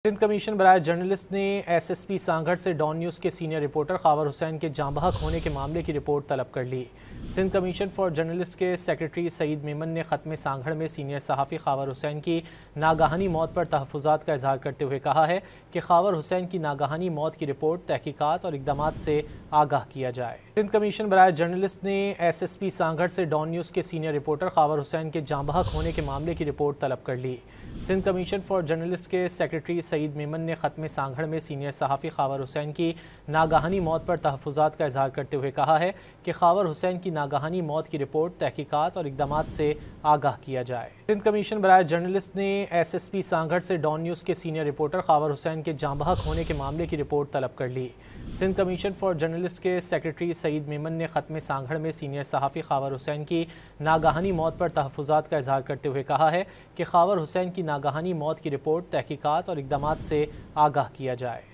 Sindh commission برائے journalist نے S S P Sanghar سے ڈان نیوز کے سینئر رپورٹر خاور حسین کے جاں بحق ہونے کے معاملے کی رپورٹ طلب کر لی۔ سندھ کمیشن فار جرنلسٹ کے سیکرٹری سعید میمن نے ختم سانگھڑ میں سینئر صحافی خاور حسین کی ناگہانی موت پر تحفظات کا اظہار کرتے ہوئے کہا ہے کہ خاور حسین کی ناگہانی موت کی رپورٹ تحقیقات اور اقدامات سے آگاہ کیا جائے۔ سندھ کمیشن برائے جرنلسٹ نے ایس ایس پی سانگھڑ سے ڈان نیوز کے سینئر رپورٹر خاور حسین کے جاں بحق ہونے کے معاملے کی رپورٹ طلب کر لی۔ سندھ کمیشن فار جرنلسٹ کے سیکرٹری سعید میمن نے ختم سانگھڑ میں سینئر صحافی خاور حسین کی ناگہانی موت پر تحفظات کا اظہار کرتے ہوئے کہا ہے کہ خاور حسین کی ناگہانی موت کی رپورٹ تحقیقات اور اقدامات سے آگاہ کیا جائے۔ سندھ کمیشن برائے جرنلسٹ نے ایس ایس پی سانگھڑ سے ڈان نیوز کے سینئر رپورٹر خاور حسین کے جاں بحق ہونے کے معاملے کی رپورٹ طلب کر لی۔ سندھ کمیشن فار جرنلسٹ کے سیکرٹری سعید میمن نے ختم سانگھڑ میں سینئر صحافی خاور حسین کی ناگہانی موت پر تحفظات کا اظہار کرتے ہوئے کہا ہے کہ خاور حسین کی ناگہانی موت کی رپورٹ تحقیقات اور اقدامات سے آگاہ کیا جائے۔